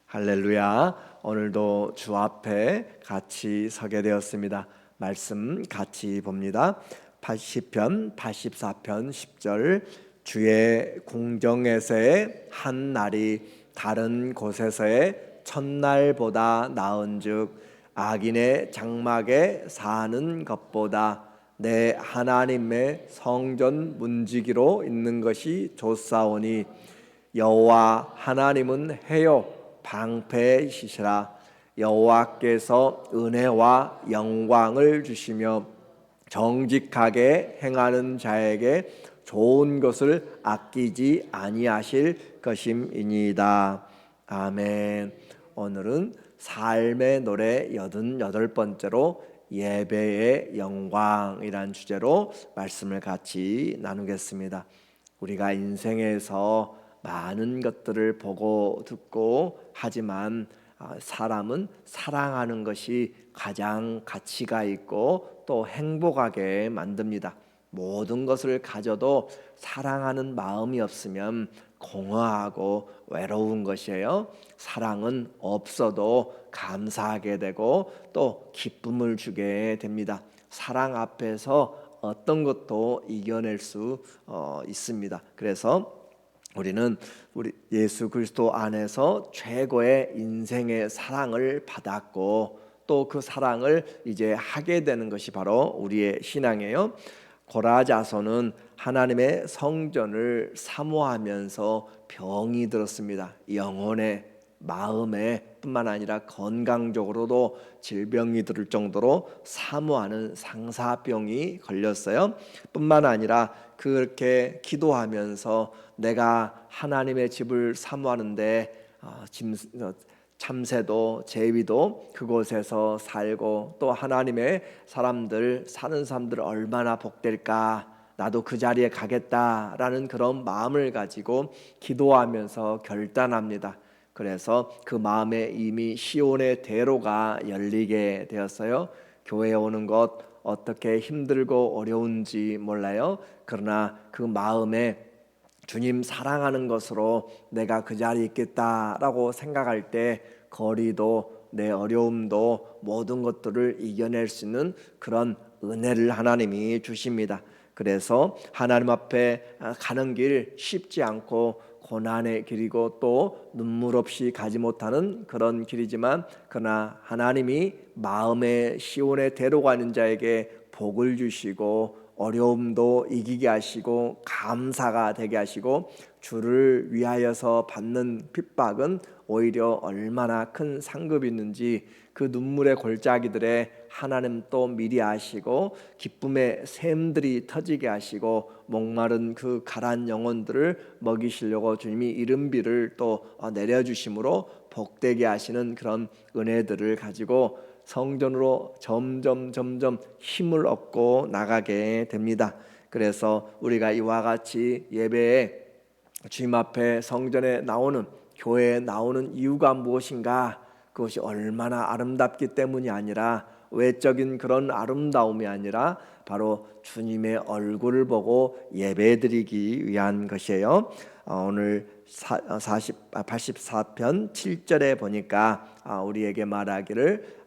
할렐루야. 오늘도 주 앞에 같이 서게 되었습니다. 말씀 같이 봅니다. 80편 84편 10절 주의 궁정에서의 한 날이 다른 곳에서의 첫날보다 나은즉 악인의 장막에 사는 것보다 내 하나님의 성전 문지기로 있는 것이 좋사오니 여호와 하나님은 해요 방패이시라. 여호와께서 은혜와 영광을 주시며 정직하게 행하는 자에게 좋은 것을 아끼지 아니하실 것임이니이다. 아멘. 오늘은 삶의 노래 88번째로 예배의 영광이란 주제로 말씀을 같이 나누겠습니다. 우리가 인생에서 많은 것들을 보고 듣고 하지만 사람은 사랑하는 것이 가장 가치가 있고 또 행복하게 만듭니다. 모든 것을 가져도 사랑하는 마음이 없으면 공허하고 외로운 것이에요. 사랑은 없어도 감사하게 되고 또 기쁨을 주게 됩니다. 사랑 앞에서 어떤 것도 이겨낼 수 있습니다. 그래서 우리는 우리 예수 그리스도 안에서 최고의 인생의 사랑을 받았고 또 그 사랑을 이제 하게 되는 것이 바로 우리의 신앙이에요. 고라자손은 하나님의 성전을 사모하면서 병이 들었습니다. 영혼에 마음에 뿐만 아니라 건강적으로도 질병이 들 정도로 사모하는 상사병이 걸렸어요. 뿐만 아니라 그렇게 기도하면서 내가 하나님의 집을 사모하는데 참새도 제비도 그곳에서 살고 또 하나님의 사람들 사는 사람들 얼마나 복될까, 나도 그 자리에 가겠다라는 그런 마음을 가지고 기도하면서 결단합니다. 그래서 그 마음에 이미 시온의 대로가 열리게 되었어요. 교회에 오는 것 어떻게 힘들고 어려운지 몰라요. 그러나 그 마음에 주님 사랑하는 것으로 내가 그 자리에 있겠다라고 생각할 때 거리도 내 어려움도 모든 것들을 이겨낼 수 있는 그런 은혜를 하나님이 주십니다. 그래서 하나님 앞에 가는 길 쉽지 않고 고난의 길이고 또 눈물 없이 가지 못하는 그런 길이지만 그러나 하나님이 마음의 시온의 데려가는 자에게 복을 주시고 어려움도 이기게 하시고 감사가 되게 하시고 주를 위하여서 받는 핍박은 오히려 얼마나 큰 상급이 있는지 그 눈물의 골짜기들에 하나님 또 미리 아시고 기쁨의 샘들이 터지게 하시고 목마른 그 가란 영혼들을 먹이시려고 주님이 이른비를 또 내려주심으로 복되게 하시는 그런 은혜들을 가지고 성전으로 점점 힘을 얻고 나가게 됩니다. 그래서 우리가 이와 같이 예배에 주님 앞에 성전에 나오는 교회에 나오는 이유가 무엇인가? 그것이 얼마나 아름답기 때문이 아니라 외적인 그런 아름다움이 아니라 바로 주님의 얼굴을 보고 예배드리기 위한 것이에요. 오늘 84편 7절에 보니까 우리에게 말하기를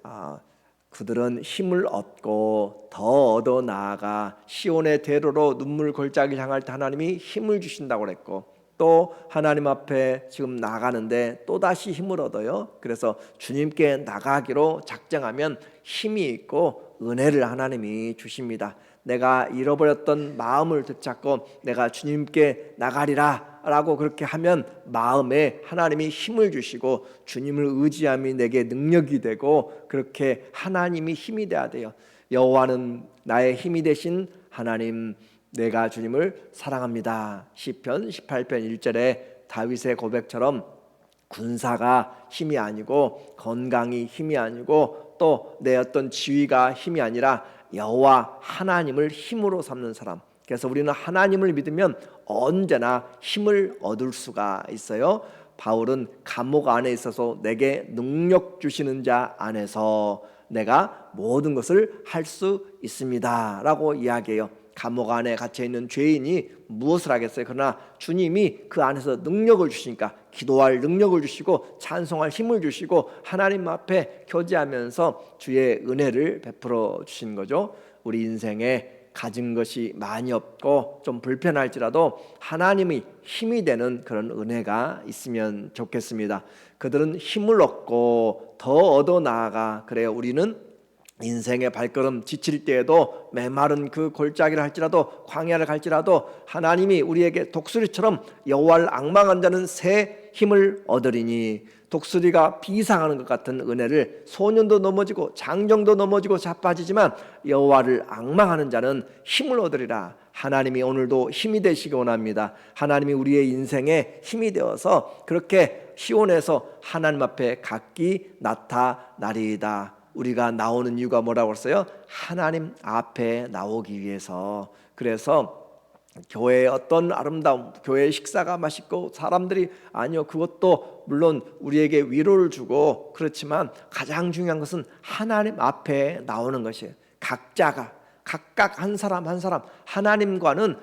그들은 힘을 얻고 더 얻어 나아가 시온의 대로로 눈물 골짜기를 향할 때 하나님이 힘을 주신다고 그랬고 또 하나님 앞에 지금 나가는데 또다시 힘을 얻어요. 그래서 주님께 나가기로 작정하면 힘이 있고 은혜를 하나님이 주십니다. 내가 잃어버렸던 마음을 되찾고 내가 주님께 나가리라 라고 그렇게 하면 마음에 하나님이 힘을 주시고 주님을 의지함이 내게 능력이 되고 그렇게 하나님이 힘이 돼야 돼요. 여호와는 나의 힘이 되신 하나님, 내가 주님을 사랑합니다. 시편 18편 1절에 다윗의 고백처럼 군사가 힘이 아니고 건강이 힘이 아니고 또 내 어떤 지위가 힘이 아니라 여호와 하나님을 힘으로 삼는 사람. 그래서 우리는 하나님을 믿으면 언제나 힘을 얻을 수가 있어요. 바울은 감옥 안에 있어서 내게 능력 주시는 자 안에서 내가 모든 것을 할 수 있습니다 라고 이야기해요. 감옥 안에 갇혀 있는 죄인이 무엇을 하겠어요? 그러나 주님이 그 안에서 능력을 주시니까 기도할 능력을 주시고 찬송할 힘을 주시고 하나님 앞에 교제하면서 주의 은혜를 베풀어 주신 거죠. 우리 인생에 가진 것이 많이 없고 좀 불편할지라도 하나님이 힘이 되는 그런 은혜가 있으면 좋겠습니다. 그들은 힘을 얻고 더 얻어 나아가 그래요. 우리는 인생의 발걸음 지칠 때에도 메마른 그 골짜기를 할지라도 광야를 갈지라도 하나님이 우리에게 독수리처럼 여호와를 앙망한 자는 새 힘을 얻으리니, 독수리가 비상하는 것 같은 은혜를 소년도 넘어지고 장정도 넘어지고 자빠지지만 여호와를 앙망하는 자는 힘을 얻으리라. 하나님이 오늘도 힘이 되시기 원합니다. 하나님이 우리의 인생에 힘이 되어서 그렇게 시온에서 하나님 앞에 각기 나타나리이다. 우리가 나오는 이유가 뭐라고 했어요? 하나님 앞에 나오기 위해서. 그래서 교회의 어떤 아름다움, 교회의 식사가 맛있고 사람들이 아니요, 그것도 물론 우리에게 위로를 주고 그렇지만 가장 중요한 것은 하나님 앞에 나오는 것이에요. 각자가 각각 한 사람 한 사람 하나님과는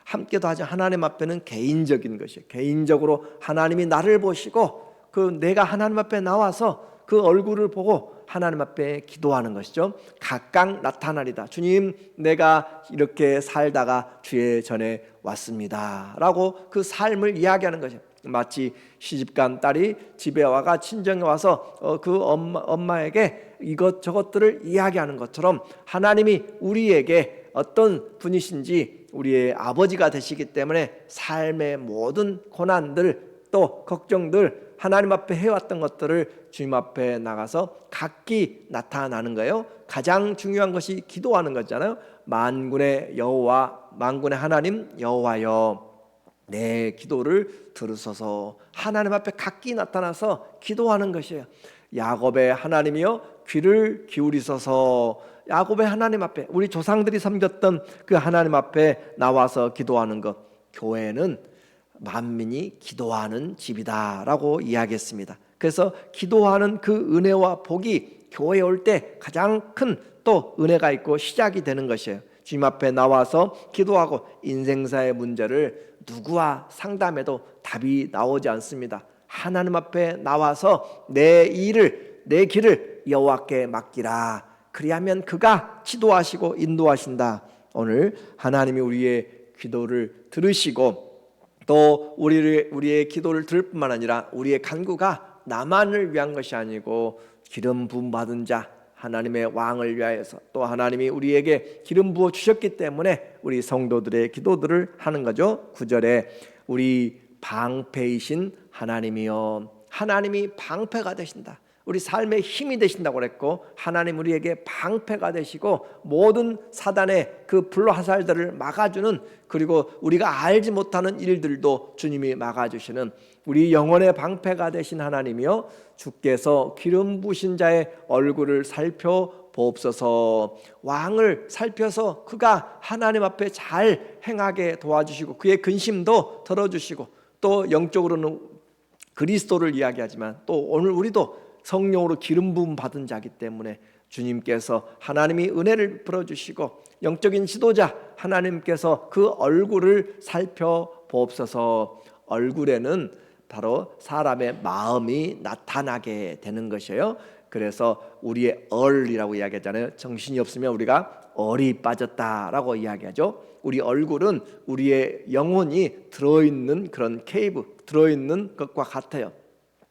함께도 하지, 하나님 앞에는 개인적인 것이에요. 개인적으로 하나님이 나를 보시고 그 내가 하나님 앞에 나와서 그 얼굴을 보고 하나님 앞에 기도하는 것이죠. 각각 나타나리다. 주님, 내가 이렇게 살다가 주의 전에 왔습니다 라고 그 삶을 이야기하는 것이죠. 마치 시집간 딸이 집에 와가 친정에 와서 그 엄마에게 이것저것들을 이야기하는 것처럼 하나님이 우리에게 어떤 분이신지 우리의 아버지가 되시기 때문에 삶의 모든 고난들 또 걱정들 하나님 앞에 해왔던 것들을 주님 앞에 나가서 각기 나타나는 거예요. 가장 중요한 것이 기도하는 거잖아요. 만군의 여호와, 만군의 하나님 여호와여, 내 기도를 들으소서. 하나님 앞에 각기 나타나서 기도하는 것이에요. 야곱의 하나님이여 귀를 기울이소서. 야곱의 하나님 앞에, 우리 조상들이 섬겼던 그 하나님 앞에 나와서 기도하는 것. 교회는 만민이 기도하는 집이다라고 이야기했습니다. 그래서 기도하는 그 은혜와 복이 교회에 올 때 가장 큰 또 은혜가 있고 시작이 되는 것이에요. 주님 앞에 나와서 기도하고 인생사의 문제를 누구와 상담해도 답이 나오지 않습니다. 하나님 앞에 나와서 내 길을 여호와께 맡기라. 그리하면 그가 지도하시고 인도하신다. 오늘 하나님이 우리의 기도를 들으시고 또 우리의 기도를 들을 뿐만 아니라 우리의 간구가 나만을 위한 것이 아니고 기름 부음 받은 자 하나님의 왕을 위하여서 또 하나님이 우리에게 기름 부어 주셨기 때문에 우리 성도들의 기도들을 하는 거죠. 9절에 우리 방패이신 하나님이여, 하나님이 방패가 되신다. 우리 삶의 힘이 되신다고 그랬고 하나님 우리에게 방패가 되시고 모든 사단의 그 불화살들을 막아주는, 그리고 우리가 알지 못하는 일들도 주님이 막아주시는 우리 영혼의 방패가 되신 하나님이여, 주께서 기름 부으신 자의 얼굴을 살펴보옵소서. 왕을 살펴서 그가 하나님 앞에 잘 행하게 도와주시고 그의 근심도 덜어주시고 또 영적으로는 그리스도를 이야기하지만 또 오늘 우리도 성령으로 기름 부음 받은 자이기 때문에 주님께서 하나님이 은혜를 풀어주시고 영적인 지도자 하나님께서 그 얼굴을 살펴보옵소서. 얼굴에는 바로 사람의 마음이 나타나게 되는 것이에요. 그래서 우리의 얼이라고 이야기하잖아요. 정신이 없으면 우리가 얼이 빠졌다라고 이야기하죠. 우리 얼굴은 우리의 영혼이 들어있는 그런 케이브, 들어있는 것과 같아요.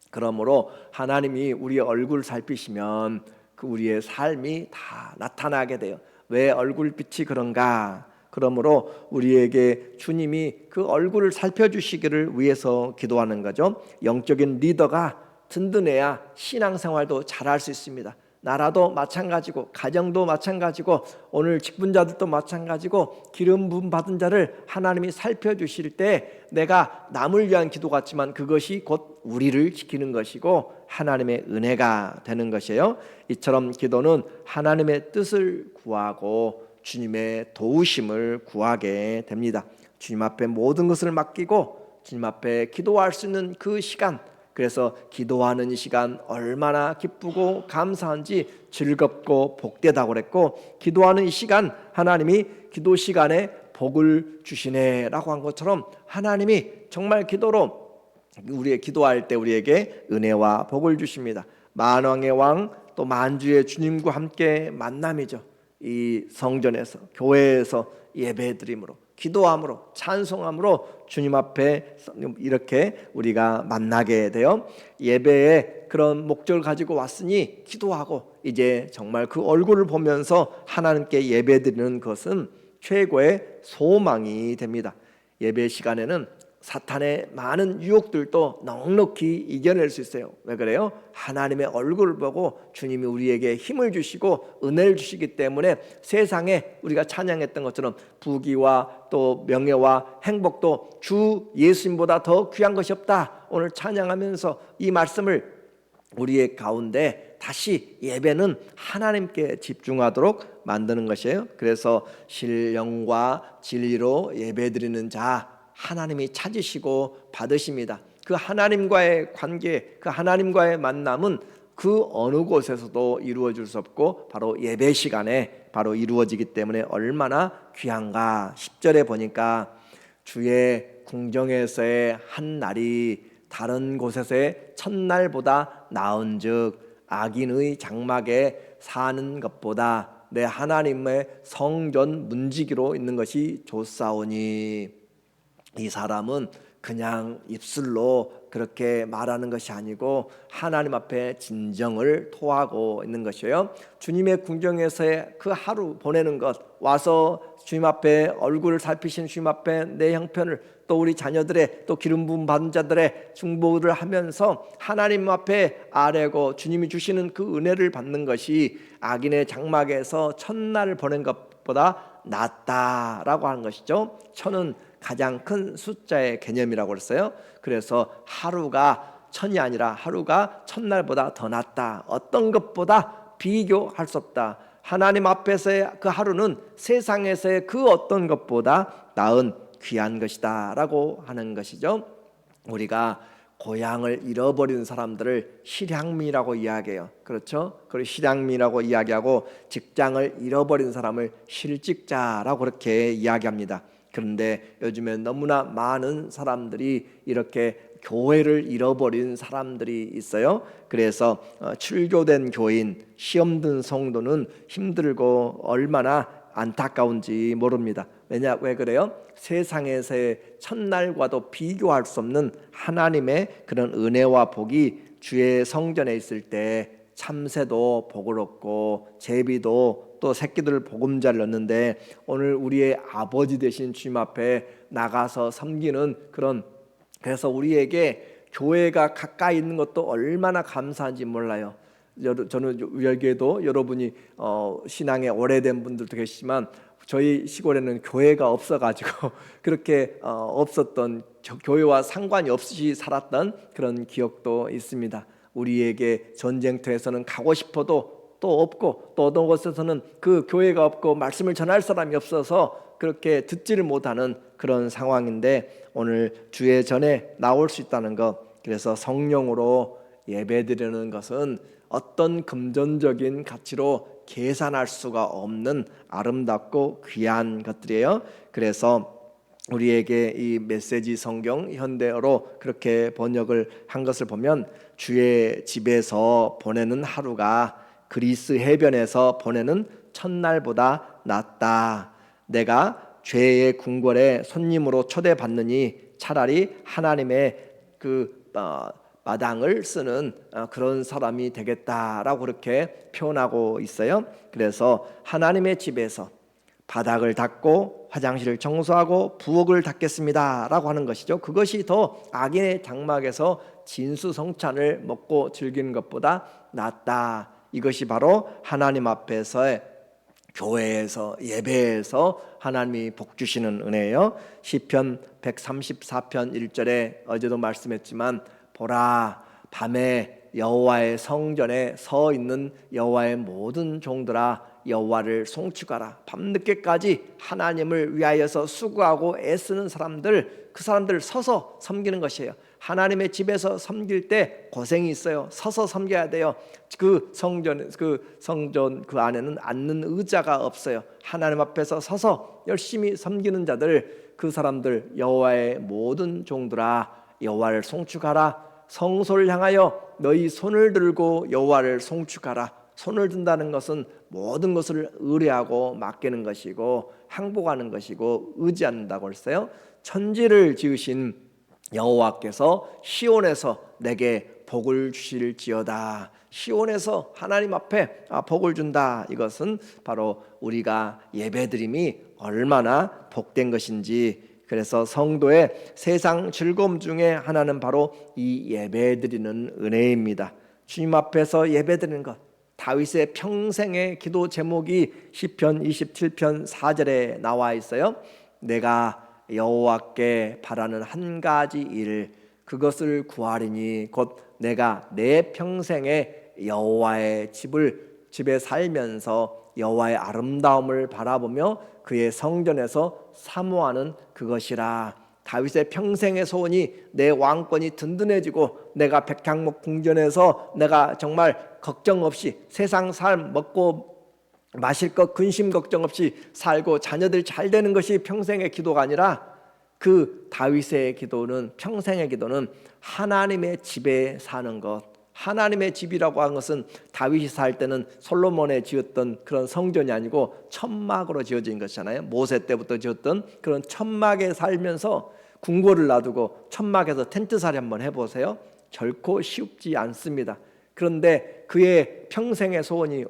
그러므로 하나님이 우리의 얼굴을 살피시면 그 우리의 삶이 다 나타나게 돼요. 왜 얼굴빛이 그런가? 그러므로 우리에게 주님이 그 얼굴을 살펴주시기를 위해서 기도하는 거죠. 영적인 리더가 든든해야 신앙생활도 잘할 수 있습니다. 나라도 마찬가지고 가정도 마찬가지고 오늘 직분자들도 마찬가지고 기름 부음 받은 자를 하나님이 살펴주실 때 내가 남을 위한 기도 같지만 그것이 곧 우리를 지키는 것이고 하나님의 은혜가 되는 것이에요. 이처럼 기도는 하나님의 뜻을 구하고 주님의 도우심을 구하게 됩니다. 주님 앞에 모든 것을 맡기고 주님 앞에 기도할 수 있는 그 시간, 그래서 기도하는 이 시간 얼마나 기쁘고 감사한지 즐겁고 복되다고 그랬고, 기도하는 이 시간 하나님이 기도 시간에 복을 주시네라고 한 것처럼 하나님이 정말 기도로 우리의 기도할 때 우리에게 은혜와 복을 주십니다. 만왕의 왕 또 만주의 주님과 함께 만남이죠. 이 성전에서 교회에서 예배드림으로 기도함으로 찬송함으로 주님 앞에 이렇게 우리가 만나게 되어 예배의 그런 목적을 가지고 왔으니 기도하고 이제 정말 그 얼굴을 보면서 하나님께 예배드리는 것은 최고의 소망이 됩니다. 예배 시간에는 사탄의 많은 유혹들도 넉넉히 이겨낼 수 있어요. 왜 그래요? 하나님의 얼굴을 보고 주님이 우리에게 힘을 주시고 은혜를 주시기 때문에 세상에 우리가 찬양했던 것처럼 부귀와 또 명예와 행복도 주 예수님보다 더 귀한 것이 없다. 오늘 찬양하면서 이 말씀을 우리의 가운데 다시 예배는 하나님께 집중하도록 만드는 것이에요. 그래서 신령과 진리로 예배드리는 자 하나님이 찾으시고 받으십니다. 그 하나님과의 관계, 그 하나님과의 만남은 그 어느 곳에서도 이루어질 수 없고 바로 예배 시간에 바로 이루어지기 때문에 얼마나 귀한가. 10절에 보니까 주의 궁정에서의 한 날이 다른 곳에서의 첫날보다 나은즉 악인의 장막에 사는 것보다 내 하나님의 성전 문지기로 있는 것이 좋사오니. 이 사람은 그냥 입술로 그렇게 말하는 것이 아니고 하나님 앞에 진정을 토하고 있는 것이에요. 주님의 궁정에서의 그 하루 보내는 것, 와서 주님 앞에 얼굴을 살피신 주님 앞에 내 형편을 또 우리 자녀들의 또 기름 부음 받은 자들의 중보를 하면서 하나님 앞에 아뢰고 주님이 주시는 그 은혜를 받는 것이 악인의 장막에서 첫날을 보낸 것보다 낫다라고 하는 것이죠. 천은 가장 큰 숫자의 개념이라고 그랬어요. 그래서 하루가 천이 아니라 하루가 첫날보다 더 낫다. 어떤 것보다 비교할 수 없다. 하나님 앞에서의 그 하루는 세상에서의 그 어떤 것보다 나은 귀한 것이다 라고 하는 것이죠. 우리가 고향을 잃어버린 사람들을 실향민이라고 이야기해요. 그렇죠? 그리고 실향민이라고 이야기하고 직장을 잃어버린 사람을 실직자라고 그렇게 이야기합니다. 그런데 요즘에 너무나 많은 사람들이 이렇게 교회를 잃어버린 사람들이 있어요. 그래서 출교된 교인, 시험 든 성도는 힘들고 얼마나 안타까운지 모릅니다. 왜 그래요? 세상에서의 첫날과도 비교할 수 없는 하나님의 그런 은혜와 복이 주의 성전에 있을 때 참새도 복을 얻고 제비도 또 새끼들 보금자를 얻는데 오늘 우리의 아버지 되신 주님 앞에 나가서 섬기는 그런, 그래서 우리에게 교회가 가까이 있는 것도 얼마나 감사한지 몰라요. 저는 여기에도 여러분이 신앙에 오래된 분들도 계시지만 저희 시골에는 교회가 없어가지고 그렇게 없었던, 교회와 상관이 없이 살았던 그런 기억도 있습니다. 우리에게 전쟁터에서는 가고 싶어도 또 없고 또 어떤 곳에서는 그 교회가 없고 말씀을 전할 사람이 없어서 그렇게 듣지를 못하는 그런 상황인데 오늘 주의 전에 나올 수 있다는 것, 그래서 성령으로 예배드리는 것은 어떤 금전적인 가치로 계산할 수가 없는 아름답고 귀한 것들이에요. 그래서 우리에게 이 메시지 성경 현대어로 그렇게 번역을 한 것을 보면 주의 집에서 보내는 하루가 그리스 해변에서 보내는 첫날보다 낫다. 내가 죄의 궁궐에 손님으로 초대받느니 차라리 하나님의 그 마당을 쓰는 그런 사람이 되겠다라고 그렇게 표현하고 있어요. 그래서 하나님의 집에서 바닥을 닦고 화장실을 청소하고 부엌을 닦겠습니다라고 하는 것이죠. 그것이 더 악인의 장막에서 진수성찬을 먹고 즐기는 것보다 낫다. 이것이 바로 하나님 앞에서의 교회에서 예배에서 하나님이 복 주시는 은혜예요. 시편 134편 1절에 어제도 말씀했지만 보라 밤에 여호와의 성전에 서 있는 여호와의 모든 종들아 여호와를 송축하라. 밤늦게까지 하나님을 위하여서 수고하고 애쓰는 사람들, 그 사람들 서서 섬기는 것이에요. 하나님의 집에서 섬길 때 고생이 있어요. 서서 섬겨야 돼요. 그 성전 그 안에는 앉는 의자가 없어요. 하나님 앞에서 서서 열심히 섬기는 자들, 그 사람들, 여호와의 모든 종들아 여호와를 송축하라. 성소를 향하여 너희 손을 들고 여호와를 송축하라. 손을 든다는 것은 모든 것을 의뢰하고 맡기는 것이고 항복하는 것이고 의지한다고 했어요. 천지를 지으신 여호와께서 시온에서 내게 복을 주실지어다. 시온에서 하나님 앞에 복을 준다. 이것은 바로 우리가 예배드림이 얼마나 복된 것인지. 그래서 성도의 세상 즐거움 중에 하나는 바로 이 예배드리는 은혜입니다. 주님 앞에서 예배드리는 것. 다윗의 평생의 기도 제목이 시편 27편 4절에 나와 있어요. 내가 여호와께 바라는 한 가지 일, 그것을 구하리니 곧 내가 내 평생에 여호와의 집에 살면서 여호와의 아름다움을 바라보며 그의 성전에서 사모하는 그것이라. 다윗의 평생의 소원이 내 왕권이 든든해지고 내가 백향목 궁전에서 내가 정말 걱정 없이 세상 삶 먹고 마실 것 근심 걱정 없이 살고 자녀들 잘 되는 것이 평생의 기도가 아니라, 그 다윗의 기도는, 평생의 기도는 하나님의 집에 사는 것. 하나님의 집이라고 하는 것은 다윗이 살 때는 솔로몬에 지었던 그런 성전이 아니고 천막으로 지어진 것이잖아요. 모세 때부터 지었던 그런 천막에 살면서 궁궐을 놔두고 천막에서 텐트살이 한번 해보세요. 결코 쉽지 않습니다. 그런데 그의 평생의 소원이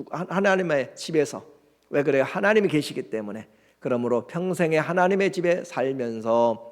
하나님의 집에서, 왜 그래요? 하나님이 계시기 때문에. 그러므로 평생에 하나님의 집에 살면서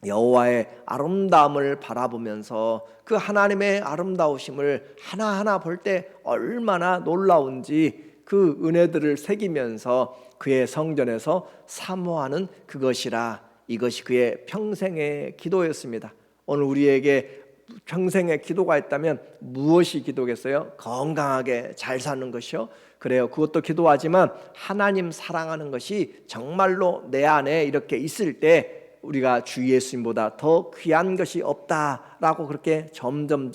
여호와의 아름다움을 바라보면서 그 하나님의 아름다우심을 하나하나 볼 때 얼마나 놀라운지 그 은혜들을 새기면서 그의 성전에서 사모하는 그것이라. 이것이 그의 평생의 기도였습니다. 오늘 우리에게 평생의 기도가 있다면 무엇이 기도겠어요? 건강하게 잘 사는 것이요. 그래요. 그것도 기도하지만 하나님 사랑하는 것이 정말로 내 안에 이렇게 있을 때 우리가 주 예수님보다 더 귀한 것이 없다라고 그렇게 점점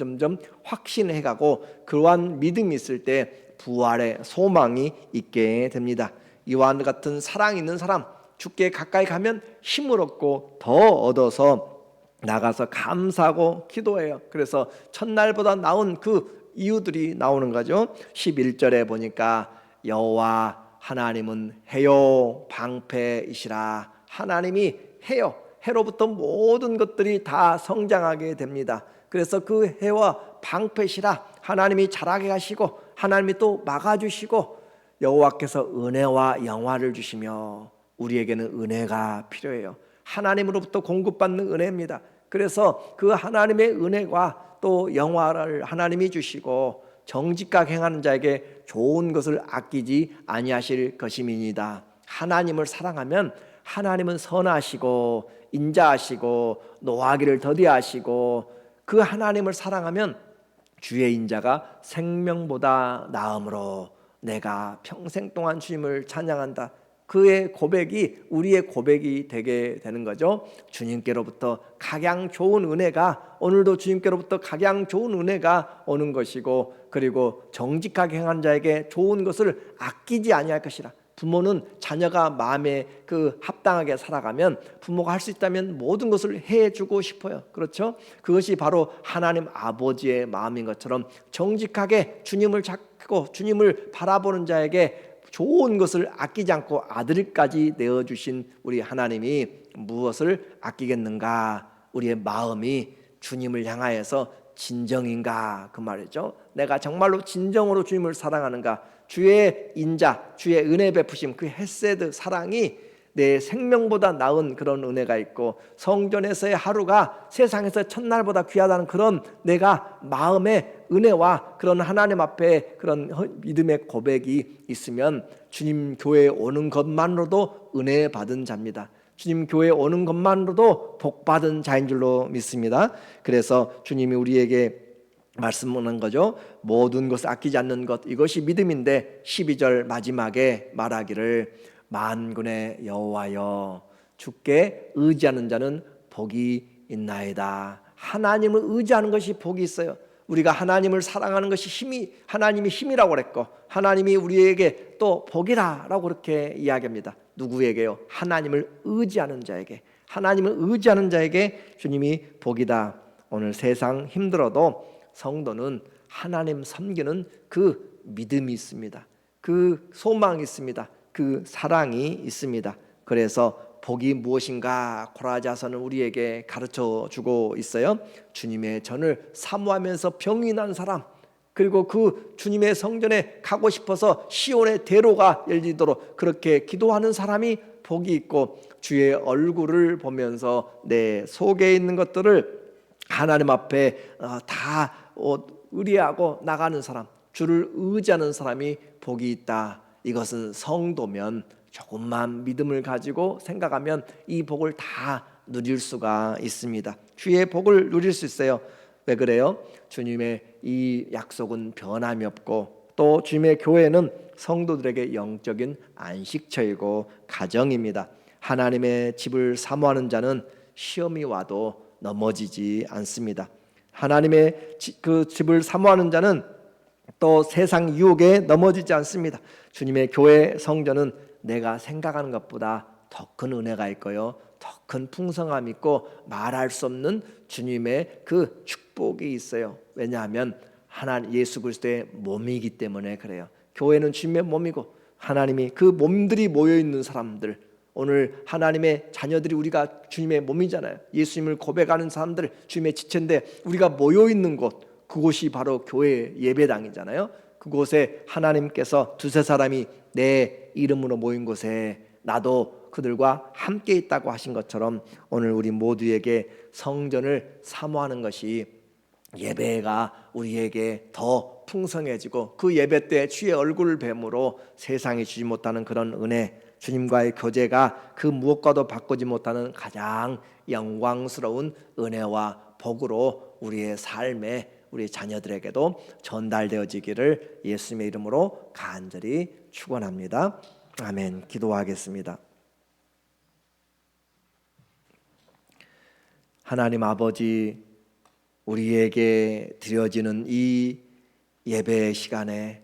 확신해가고, 그러한 믿음이 있을 때 부활의 소망이 있게 됩니다. 이와 같은 사랑 있는 사람, 주께 가까이 가면 힘을 얻고 더 얻어서 나가서 감사하고 기도해요. 그래서 첫날보다 나은 그 이유들이 나오는 거죠. 11절에 보니까 여호와 하나님은 해요 방패이시라. 하나님이 해요, 해로부터 모든 것들이 다 성장하게 됩니다. 그래서 그 해와 방패시라. 하나님이 자라게 하시고 하나님이 또 막아주시고 여호와께서 은혜와 영화를 주시며, 우리에게는 은혜가 필요해요. 하나님으로부터 공급받는 은혜입니다. 그래서 그 하나님의 은혜와 또 영화를 하나님이 주시고 정직하게 행하는 자에게 좋은 것을 아끼지 아니하실 것임이니이다. 하나님을 사랑하면 하나님은 선하시고 인자하시고 노하기를 더디하시고, 그 하나님을 사랑하면 주의 인자가 생명보다 나음으로 내가 평생 동안 주님을 찬양한다. 그의 고백이 우리의 고백이 되게 되는 거죠. 주님께로부터 각양 좋은 은혜가, 오늘도 주님께로부터 각양 좋은 은혜가 오는 것이고, 그리고 정직하게 행한 자에게 좋은 것을 아끼지 아니할 것이라. 부모는 자녀가 마음에 합당하게 살아가면 부모가 할 수 있다면 모든 것을 해주고 싶어요. 그렇죠? 그것이 바로 하나님 아버지의 마음인 것처럼 정직하게 주님을 찾고 주님을 바라보는 자에게 좋은 것을 아끼지 않고 아들까지 내어주신 우리 하나님이 무엇을 아끼겠는가? 우리의 마음이 주님을 향하여서 진정인가? 그 말이죠. 내가 정말로 진정으로 주님을 사랑하는가? 주의 인자, 주의 은혜 베푸심, 그 헤세드 사랑이 내 생명보다 나은 그런 은혜가 있고, 성전에서의 하루가 세상에서 첫날보다 귀하다는 그런 내가 마음의 은혜와 그런 하나님 앞에 그런 믿음의 고백이 있으면 주님 교회에 오는 것만으로도 은혜 받은 자입니다. 주님 교회에 오는 것만으로도 복 받은 자인 줄로 믿습니다. 그래서 주님이 우리에게 말씀하는 거죠. 모든 것을 아끼지 않는 것, 이것이 믿음인데 12절 마지막에 말하기를 만군의 여호와여 주께 의지하는 자는 복이 있나이다. 하나님을 의지하는 것이 복이 있어요. 우리가 하나님을 사랑하는 것이 하나님이 힘이라고 그랬고, 하나님이 우리에게 또 복이라고 그렇게 이야기합니다. 누구에게요? 하나님을 의지하는 자에게. 하나님을 의지하는 자에게 주님이 복이다. 오늘 세상 힘들어도 성도는 하나님 섬기는 그 믿음이 있습니다. 그 소망이 있습니다. 그 사랑이 있습니다. 그래서 복이 무엇인가 고라자서는 우리에게 가르쳐주고 있어요. 주님의 전을 사모하면서 병이 난 사람, 그리고 그 주님의 성전에 가고 싶어서 시온의 대로가 열리도록 그렇게 기도하는 사람이 복이 있고, 주의 얼굴을 보면서 내 속에 있는 것들을 하나님 앞에 다 의뢰하고 나가는 사람, 주를 의지하는 사람이 복이 있다. 이것은 성도면 조금만 믿음을 가지고 생각하면 이 복을 다 누릴 수가 있습니다. 주의 복을 누릴 수 있어요. 왜 그래요? 주님의 이 약속은 변함이 없고, 또 주님의 교회는 성도들에게 영적인 안식처이고 가정입니다. 하나님의 집을 사모하는 자는 시험이 와도 넘어지지 않습니다. 하나님의 그 집을 사모하는 자는 또 세상 유혹에 넘어지지 않습니다. 주님의 교회 성전은 내가 생각하는 것보다 더 큰 은혜가 있고요, 더 큰 풍성함이 있고 말할 수 없는 주님의 그 축복이 있어요. 왜냐하면 하나님 예수 그리스도의 몸이기 때문에 그래요. 교회는 주님의 몸이고, 하나님이 그 몸들이 모여있는 사람들, 오늘 하나님의 자녀들이 우리가 주님의 몸이잖아요. 예수님을 고백하는 사람들 주님의 지체인데, 우리가 모여있는 곳, 그곳이 바로 교회 예배당이잖아요. 그곳에 하나님께서 두세 사람이 내 이름으로 모인 곳에 나도 그들과 함께 있다고 하신 것처럼, 오늘 우리 모두에게 성전을 사모하는 것이 예배가 우리에게 더 풍성해지고, 그 예배 때 주의 얼굴을 뵈므로 세상이 주지 못하는 그런 은혜, 주님과의 교제가 그 무엇과도 바꾸지 못하는 가장 영광스러운 은혜와 복으로 우리의 삶에, 우리 자녀들에게도 전달되어지기를 예수님의 이름으로 간절히 축원합니다. 아멘. 기도하겠습니다. 하나님 아버지, 우리에게 드려지는 이 예배 시간에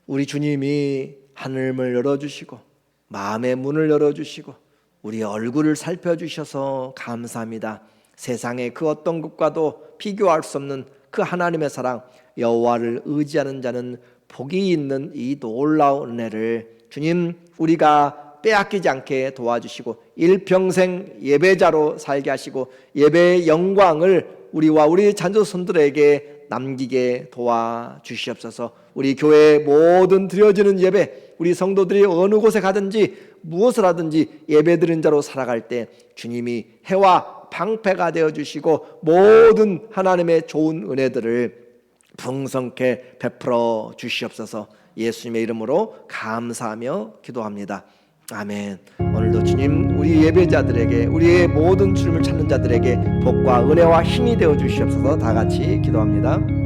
우리 주님이 하늘을 열어주시고 마음의 문을 열어주시고 우리의 얼굴을 살펴주셔서 감사합니다. 세상의 그 어떤 것과도 비교할 수 없는 그 하나님의 사랑, 여호와를 의지하는 자는 복이 있는 이 놀라운 은혜를 주님 우리가 빼앗기지 않게 도와주시고, 일평생 예배자로 살게 하시고, 예배의 영광을 우리와 우리 자녀손들에게 남기게 도와주시옵소서. 우리 교회의 모든 드려지는 예배, 우리 성도들이 어느 곳에 가든지 무엇을 하든지 예배드리는 자로 살아갈 때 주님이 해와 방패가 되어주시고, 모든 하나님의 좋은 은혜들을 풍성케 베풀어 주시옵소서. 예수님의 이름으로 감사하며 기도합니다. 아멘. 오늘도 주님 우리 예배자들에게, 우리의 모든 주님을 찾는 자들에게 복과 은혜와 힘이 되어 주시옵소서. 다 같이 기도합니다.